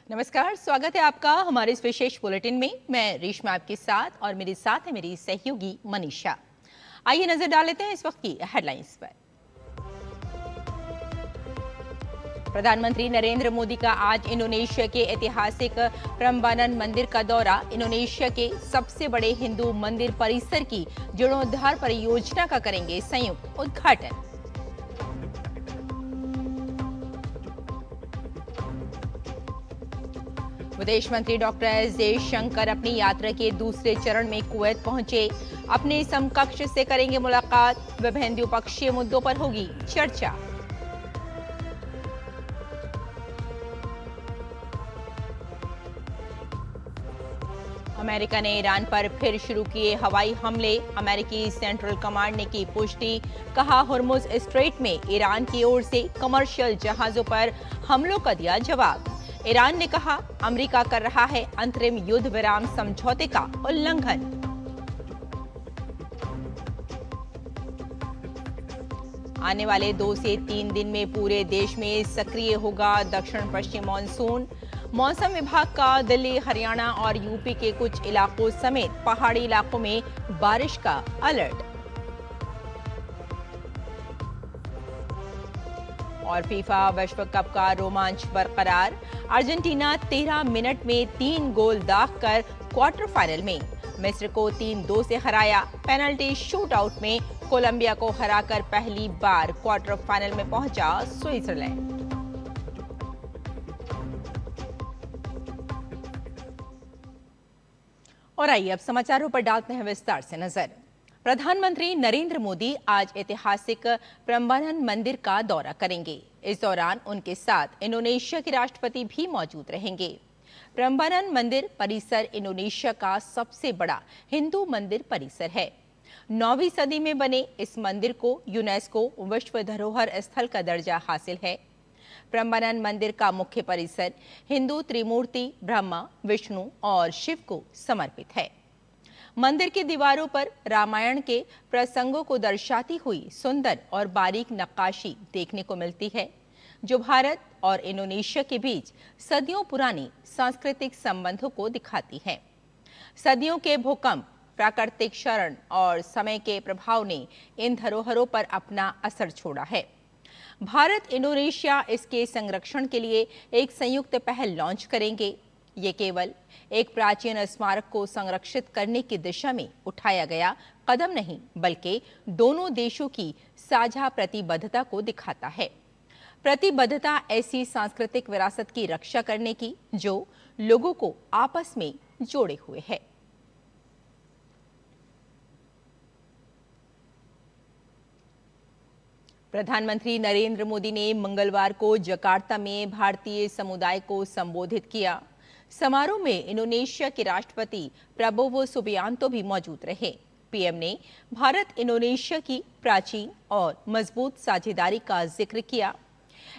नमस्कार, स्वागत है आपका हमारे इस विशेष बुलेटिन में। मैं रेशमा आपके साथ और मेरे साथ है मेरी सहयोगी मनीषा। आइए नजर डाल लेते हैं इस वक्त की हेडलाइंस पर। प्रधानमंत्री नरेंद्र मोदी का आज इंडोनेशिया के ऐतिहासिक प्रम्बानन मंदिर का दौरा। इंडोनेशिया के सबसे बड़े हिंदू मंदिर परिसर की जीर्णोद्धार परियोजना का करेंगे संयुक्त उद्घाटन। विदेश मंत्री डॉक्टर एस जयशंकर अपनी यात्रा के दूसरे चरण में कुवैत पहुंचे। अपने समकक्ष से करेंगे मुलाकात। विभिन्न द्विपक्षीय मुद्दों पर होगी चर्चा। अमेरिका ने ईरान पर फिर शुरू किए हवाई हमले। अमेरिकी सेंट्रल कमांड ने की पुष्टि। कहा, हुर्मुज स्ट्रेट में ईरान की ओर से कमर्शियल जहाजों पर हमलों का दिया जवाब। ईरान ने कहा, अमेरिका कर रहा है अंतरिम युद्ध विराम समझौते का उल्लंघन। आने वाले 2 से 3 दिन में पूरे देश में सक्रिय होगा दक्षिण पश्चिम मानसून। मौसम विभाग का दिल्ली, हरियाणा और यूपी के कुछ इलाकों समेत पहाड़ी इलाकों में बारिश का अलर्ट। और फीफा विश्व कप का रोमांच बरकरार। अर्जेंटीना 13 मिनट में 3 गोल दागकर क्वार्टर फाइनल में। मिस्र को 3-2 से हराया। पेनल्टी शूटआउट में कोलंबिया को हराकर पहली बार क्वार्टर फाइनल में पहुंचा स्विट्जरलैंड। और आइए अब समाचारों पर डालते हैं विस्तार से नजर। प्रधानमंत्री नरेंद्र मोदी आज ऐतिहासिक प्रम्बानन मंदिर का दौरा करेंगे। इस दौरान उनके साथ इंडोनेशिया के राष्ट्रपति भी मौजूद रहेंगे। प्रम्बानन मंदिर परिसर इंडोनेशिया का सबसे बड़ा हिंदू मंदिर परिसर है। 9वीं सदी में बने इस मंदिर को यूनेस्को विश्व धरोहर स्थल का दर्जा हासिल है। प्रम्बानन मंदिर का मुख्य परिसर हिंदू त्रिमूर्ति ब्रह्मा, विष्णु और शिव को समर्पित है। मंदिर की दीवारों पर रामायण के प्रसंगों को दर्शाती हुई सुंदर और बारीक नक्काशी देखने को मिलती है, जो भारत और इंडोनेशिया के बीच सदियों पुरानी सांस्कृतिक संबंधों को दिखाती है। सदियों के भूकंप, प्राकृतिक क्षरण और समय के प्रभाव ने इन धरोहरों पर अपना असर छोड़ा है। भारत इंडोनेशिया इसके संरक्षण के लिए एक संयुक्त पहल लॉन्च करेंगे। ये केवल एक प्राचीन स्मारक को संरक्षित करने की दिशा में उठाया गया कदम नहीं, बल्कि दोनों देशों की साझा प्रतिबद्धता को दिखाता है। प्रतिबद्धता ऐसी सांस्कृतिक विरासत की रक्षा करने की जो लोगों को आपस में जोड़े हुए है। प्रधानमंत्री नरेंद्र मोदी ने मंगलवार को जकार्ता में भारतीय समुदाय को संबोधित किया। समारोह में इंडोनेशिया के राष्ट्रपति प्रबोवो सुबियांतो भी मौजूद रहे। पीएम ने भारत इंडोनेशिया की प्राचीन और मजबूत साझेदारी का जिक्र किया।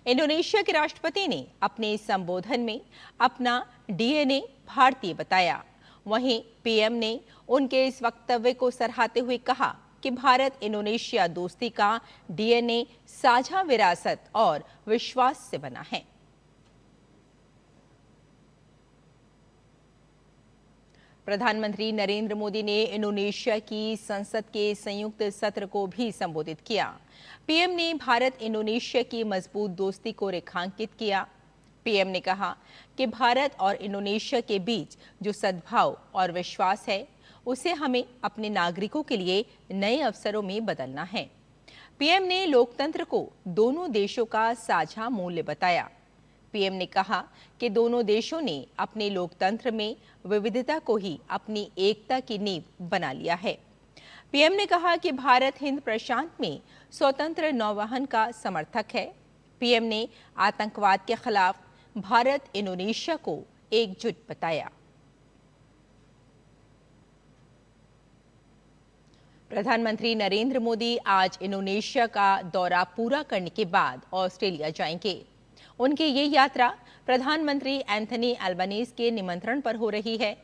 इंडोनेशिया के राष्ट्रपति ने अपने संबोधन में अपना डीएनए भारतीय बताया। वहीं पीएम ने उनके इस वक्तव्य को सराहते हुए कहा कि भारत इंडोनेशिया दोस्ती का डीएनए साझा विरासत और विश्वास से बना है। प्रधानमंत्री नरेंद्र मोदी ने इंडोनेशिया की संसद के संयुक्त सत्र को भी संबोधित किया। पीएम ने भारत इंडोनेशिया की मजबूत दोस्ती को रेखांकित किया। पीएम ने कहा कि भारत और इंडोनेशिया के बीच जो सद्भाव और विश्वास है, उसे हमें अपने नागरिकों के लिए नए अवसरों में बदलना है। पीएम ने लोकतंत्र को दोनों देशों का साझा मूल्य बताया। पीएम ने कहा कि दोनों देशों ने अपने लोकतंत्र में विविधता को ही अपनी एकता की नींव बना लिया है। पीएम ने कहा कि भारत हिंद प्रशांत में स्वतंत्र नौवहन का समर्थक है। पीएम ने आतंकवाद के खिलाफ भारत इंडोनेशिया को एकजुट बताया। प्रधानमंत्री नरेंद्र मोदी आज इंडोनेशिया का दौरा पूरा करने के बाद ऑस्ट्रेलिया जाएंगे। उनकी ये यात्रा प्रधानमंत्री एंथनी अल्बनीज के निमंत्रण पर हो रही है।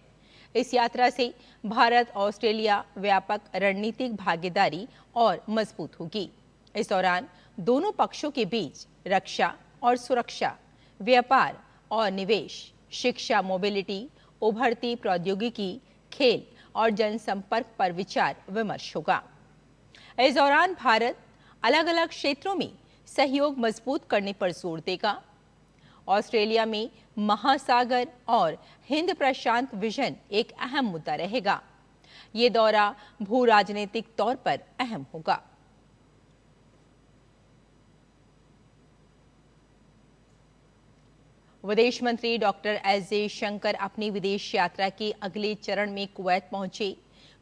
इस यात्रा से भारत ऑस्ट्रेलिया व्यापक रणनीतिक भागीदारी और मजबूत होगी। इस दौरान दोनों पक्षों के बीच रक्षा और सुरक्षा, व्यापार और निवेश, शिक्षा, मोबिलिटी, उभरती प्रौद्योगिकी, खेल और जनसंपर्क पर विचार विमर्श होगा। इस दौरान भारत अलग अलग क्षेत्रों में सहयोग मजबूत करने पर जोर देगा। ऑस्ट्रेलिया में महासागर और हिंद प्रशांत विजन एक अहम मुद्दा रहेगा। ये दौरा भू राजनीतिक तौर पर अहम होगा। विदेश मंत्री डॉक्टर एस जयशंकर अपनी विदेश यात्रा के अगले चरण में कुवैत पहुंचे।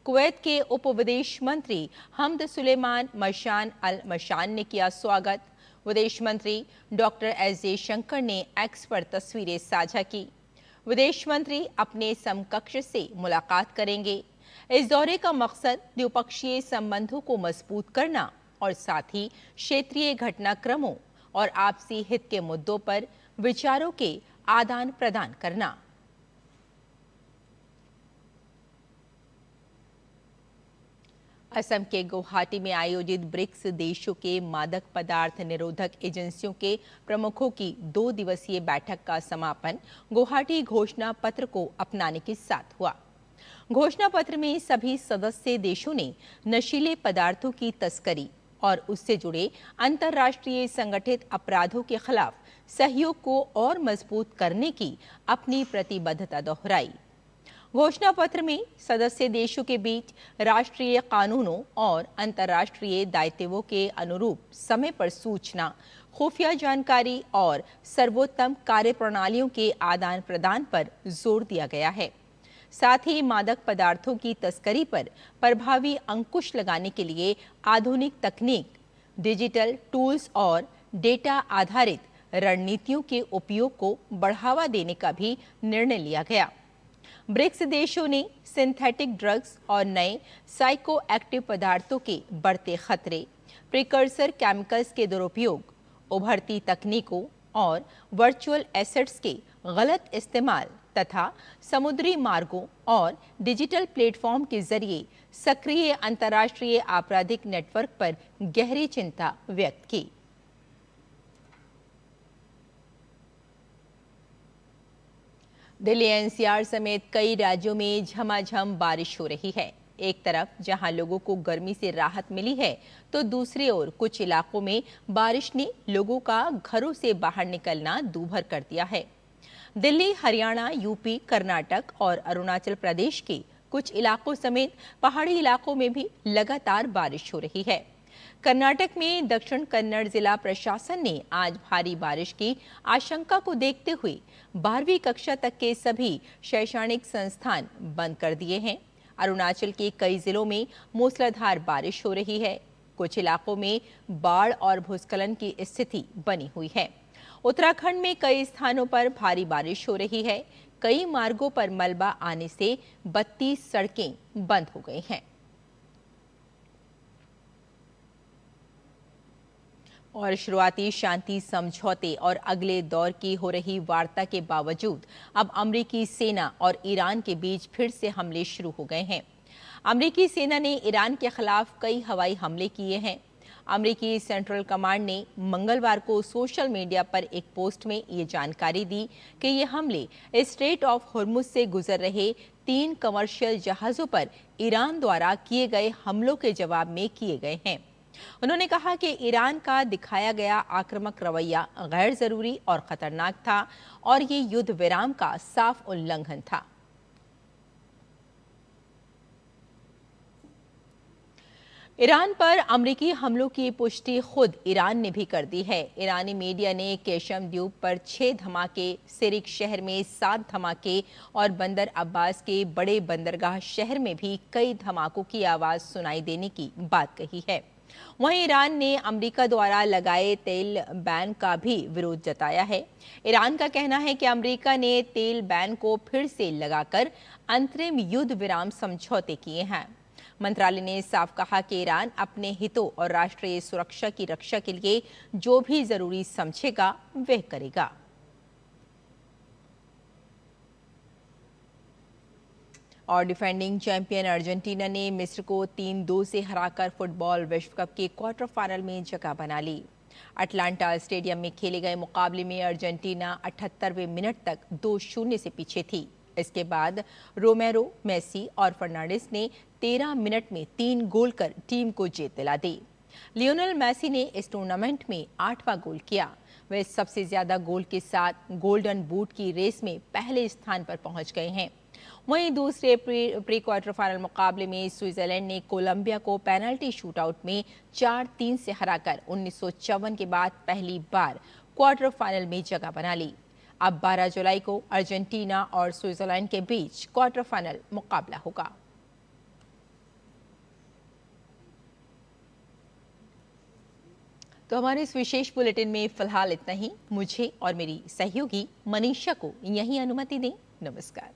कुवैत के उप विदेश मंत्री हमद सुलेमान मशान अल मशान ने किया स्वागत। विदेश मंत्री डॉक्टर एस जयशंकर ने एक्स पर तस्वीरें साझा की। विदेश मंत्री अपने समकक्ष से मुलाकात करेंगे। इस दौरे का मकसद द्विपक्षीय संबंधों को मजबूत करना और साथ ही क्षेत्रीय घटनाक्रमों और आपसी हित के मुद्दों पर विचारों के आदान प्रदान करना। असम के गुवाहाटी में आयोजित ब्रिक्स देशों के मादक पदार्थ निरोधक एजेंसियों के प्रमुखों की 2 दिवसीय बैठक का समापन गुवाहाटी घोषणा पत्र को अपनाने के साथ हुआ। घोषणा पत्र में सभी सदस्य देशों ने नशीले पदार्थों की तस्करी और उससे जुड़े अंतर्राष्ट्रीय संगठित अपराधों के खिलाफ सहयोग को और मजबूत करने की अपनी प्रतिबद्धता दोहराई। घोषणा पत्र में सदस्य देशों के बीच राष्ट्रीय कानूनों और अंतर्राष्ट्रीय दायित्वों के अनुरूप समय पर सूचना, खुफिया जानकारी और सर्वोत्तम कार्यप्रणालियों के आदान प्रदान पर जोर दिया गया है। साथ ही मादक पदार्थों की तस्करी पर प्रभावी अंकुश लगाने के लिए आधुनिक तकनीक, डिजिटल टूल्स और डेटा आधारित रणनीतियों के उपयोग को बढ़ावा देने का भी निर्णय लिया गया। ब्रिक्स देशों ने सिंथेटिक ड्रग्स और नए साइको एक्टिव पदार्थों के बढ़ते खतरे, प्रिकर्सर केमिकल्स के दुरुपयोग, उभरती तकनीकों और वर्चुअल एसेट्स के गलत इस्तेमाल तथा समुद्री मार्गों और डिजिटल प्लेटफॉर्म के जरिए सक्रिय अंतर्राष्ट्रीय आपराधिक नेटवर्क पर गहरी चिंता व्यक्त की। दिल्ली एनसीआर समेत कई राज्यों में झमाझम बारिश हो रही है। एक तरफ जहां लोगों को गर्मी से राहत मिली है, तो दूसरी ओर कुछ इलाकों में बारिश ने लोगों का घरों से बाहर निकलना दूभर कर दिया है। दिल्ली, हरियाणा, यूपी, कर्नाटक और अरुणाचल प्रदेश के कुछ इलाकों समेत पहाड़ी इलाकों में भी लगातार बारिश हो रही है। कर्नाटक में दक्षिण कन्नड़ जिला प्रशासन ने आज भारी बारिश की आशंका को देखते हुए 12वीं कक्षा तक के सभी शैक्षणिक संस्थान बंद कर दिए हैं। अरुणाचल के कई जिलों में मूसलाधार बारिश हो रही है। कुछ इलाकों में बाढ़ और भूस्खलन की स्थिति बनी हुई है। उत्तराखंड में कई स्थानों पर भारी बारिश हो रही है। कई मार्गों पर मलबा आने से 32 सड़कें बंद हो गई हैं। और शुरुआती शांति समझौते और अगले दौर की हो रही वार्ता के बावजूद अब अमेरिकी सेना और ईरान के बीच फिर से हमले शुरू हो गए हैं। अमेरिकी सेना ने ईरान के खिलाफ कई हवाई हमले किए हैं। अमेरिकी सेंट्रल कमांड ने मंगलवार को सोशल मीडिया पर एक पोस्ट में ये जानकारी दी कि ये हमले स्ट्रेट ऑफ होर्मुज से गुजर रहे 3 कमर्शियल जहाजों पर ईरान द्वारा किए गए हमलों के जवाब में किए गए हैं। उन्होंने कहा कि ईरान का दिखाया गया आक्रामक रवैया गैर जरूरी और खतरनाक था और ये युद्ध विराम का साफ उल्लंघन था। ईरान पर अमेरिकी हमलों की पुष्टि खुद ईरान ने भी कर दी है। ईरानी मीडिया ने केशम द्वीप पर 6 धमाके, सिरिक शहर में 7 धमाके और बंदर अब्बास के बड़े बंदरगाह शहर में भी कई धमाकों की आवाज सुनाई देने की बात कही है। वहीं ईरान ने अमेरिका द्वारा लगाए तेल बैन का भी विरोध जताया है। ईरान का कहना है कि अमेरिका ने तेल बैन को फिर से लगाकर अंतरिम युद्ध विराम समझौते किए हैं। मंत्रालय ने साफ कहा कि ईरान अपने हितों और राष्ट्रीय सुरक्षा की रक्षा के लिए जो भी जरूरी समझेगा वह करेगा। और डिफेंडिंग चैंपियन अर्जेंटीना ने मिस्र को 3-2 से हराकर फुटबॉल विश्व कप के क्वार्टर फाइनल में जगह बना ली। अटलांटा स्टेडियम में खेले गए मुकाबले में अर्जेंटीना 78वें मिनट तक 2-0 से पीछे थी। इसके बाद रोमेरो, मेसी और फर्नांडिस ने 13 मिनट में 3 गोल कर टीम को जीत दिला दी। लियोनेल मेसी ने इस टूर्नामेंट में 8वां गोल किया। वे सबसे ज्यादा गोल के साथ गोल्डन बूट की रेस में पहले स्थान पर पहुंच गए हैं। वहीं दूसरे प्री क्वार्टर फाइनल मुकाबले में स्विट्जरलैंड ने कोलंबिया को पेनल्टी शूटआउट में 4-3 से हराकर 1954 के बाद पहली बार क्वार्टर फाइनल में जगह बना ली। अब 12 जुलाई को अर्जेंटीना और स्विट्जरलैंड के बीच क्वार्टर फाइनल मुकाबला होगा। तो हमारे इस विशेष बुलेटिन में फिलहाल इतना ही। मुझे और मेरी सहयोगी मनीषा को यहीं अनुमति दें। नमस्कार।